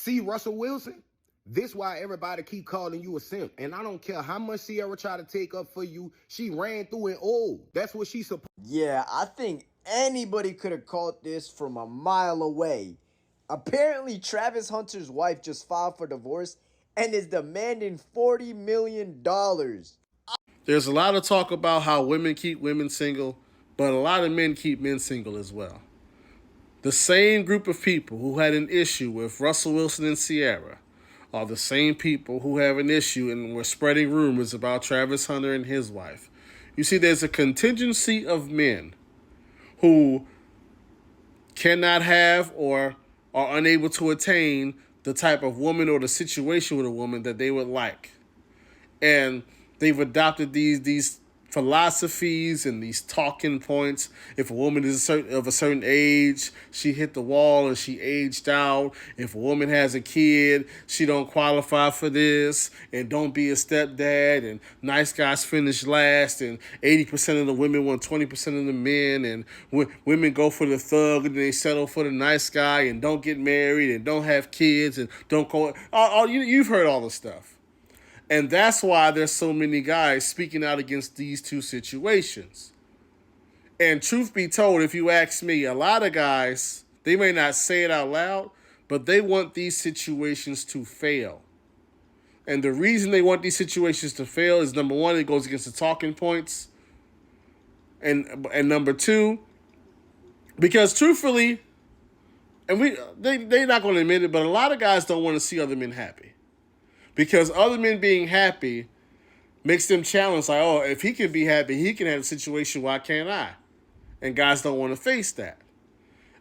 See Russell Wilson? This why everybody keep calling you a simp. And I don't care how much Ciara try to take up for you. She ran through it old. That's what she supposed. Yeah, I think anybody could have caught this from a mile away. Apparently, Travis Hunter's wife just filed for divorce and is demanding $40 million. There's a lot of talk about how women keep women single, but a lot of men keep men single as well. The same group of people who had an issue with Russell Wilson and Ciara are the same people who have an issue and were spreading rumors about Travis Hunter and his wife. You see, there's a contingency of men who cannot have or are unable to attain the type of woman or the situation with a woman that they would like. And they've adopted these philosophies and these talking points. If a woman is of a certain age, she hit the wall and she aged out. If a woman has a kid, she don't qualify for this, and don't be a stepdad, and nice guys finish last, and 80% of the women want 20% of the men, and women go for the thug and they settle for the nice guy and don't get married and don't have kids and don't go. You've heard all the stuff. And that's why there's so many guys speaking out against these two situations. And truth be told, if you ask me, a lot of guys, they may not say it out loud, but they want these situations to fail. And the reason they want these situations to fail is, number one, it goes against the talking points. And number two, because truthfully, and they're not going to admit it, but a lot of guys don't want to see other men happy. Because other men being happy makes them challenge, like, oh, if he can be happy, he can have a situation, why can't I? And guys don't want to face that.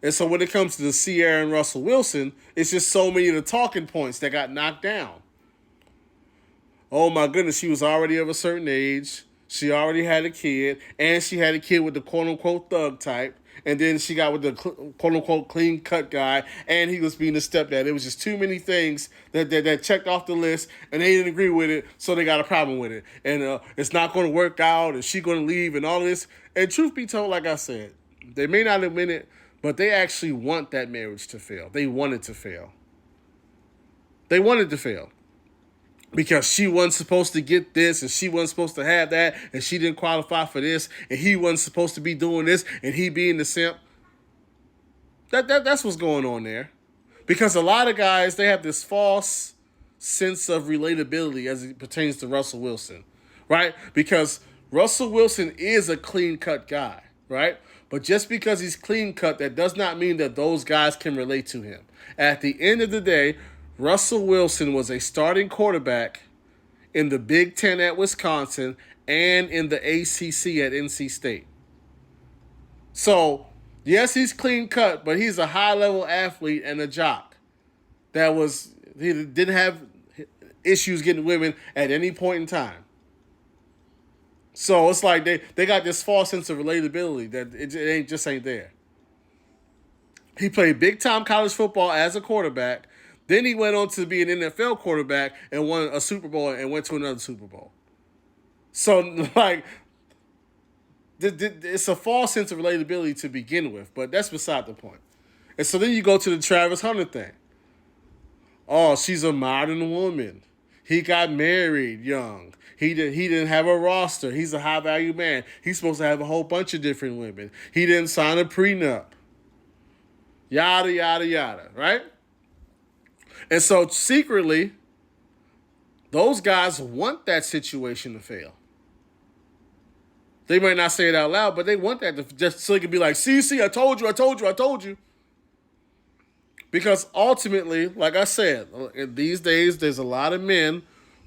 And so when it comes to the Ciara and Russell Wilson, it's just so many of the talking points that got knocked down. Oh my goodness, she was already of a certain age. She already had a kid, and she had a kid with the quote-unquote thug type. And then she got with the quote-unquote clean-cut guy, and he was being a stepdad. It was just too many things that checked off the list, and they didn't agree with it, so they got a problem with it. And it's not going to work out, and she's going to leave, and all this. And truth be told, like I said, they may not admit it, but they actually want that marriage to fail. They want it to fail. They want it to fail. Because she wasn't supposed to get this, and she wasn't supposed to have that, and she didn't qualify for this, and he wasn't supposed to be doing this, and he being the simp. That's what's going on there. Because a lot of guys, they have this false sense of relatability as it pertains to Russell Wilson, right? Because Russell Wilson is a clean-cut guy, right? But just because he's clean-cut, that does not mean that those guys can relate to him. At the end of the day, Russell Wilson was a starting quarterback in the Big Ten at Wisconsin and in the ACC at NC State. So, yes, he's clean cut, but he's a high-level athlete and a jock. He didn't have issues getting women at any point in time. So it's like they got this false sense of relatability that it just ain't there. He played big-time college football as a quarterback. Then he went on to be an NFL quarterback and won a Super Bowl and went to another Super Bowl. So, like, it's a false sense of relatability to begin with, but that's beside the point. And so then you go to the Travis Hunter thing. Oh, she's a modern woman. He got married young. He didn't have a roster. He's a high-value man. He's supposed to have a whole bunch of different women. He didn't sign a prenup. Yada, yada, yada, right? And so secretly, those guys want that situation to fail. They might not say it out loud, but they want that to just so they can be like, see, I told you. Because ultimately, like I said, these days there's a lot of men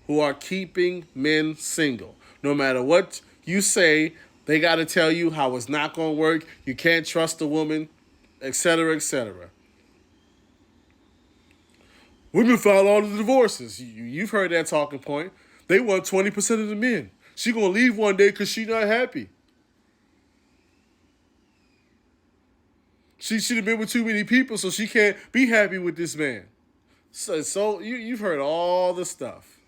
who are keeping men single. No matter what you say, they got to tell you how it's not going to work. You can't trust a woman, etc., etc. Women file all the divorces. You've heard that talking point. They want 20% of the men. She gonna leave one day because she not happy. She should have been with too many people, so she can't be happy with this man. So you've heard all the stuff.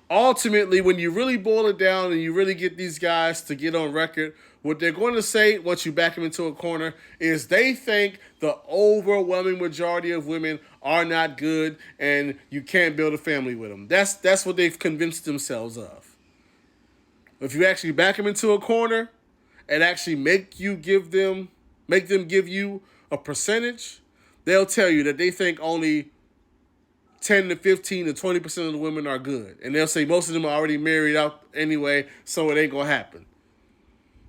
Ultimately, when you really boil it down and you really get these guys to get on record What they're going to say once you back them into a corner is they think the overwhelming majority of women are not good and you can't build a family with them. That's what they've convinced themselves of. If you actually back them into a corner and actually make them give you a percentage, they'll tell you that they think only 10 to 15 to 20% of the women are good. And they'll say most of them are already married out anyway, so it ain't going to happen.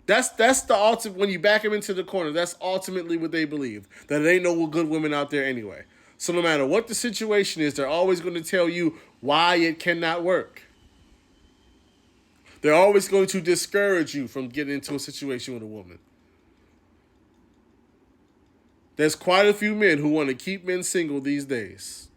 That's the ultimate, when you back them into the corner, that's ultimately what they believe, that there ain't no good women out there anyway. So no matter what the situation is, they're always going to tell you why it cannot work. They're always going to discourage you from getting into a situation with a woman. There's quite a few men who want to keep men single these days.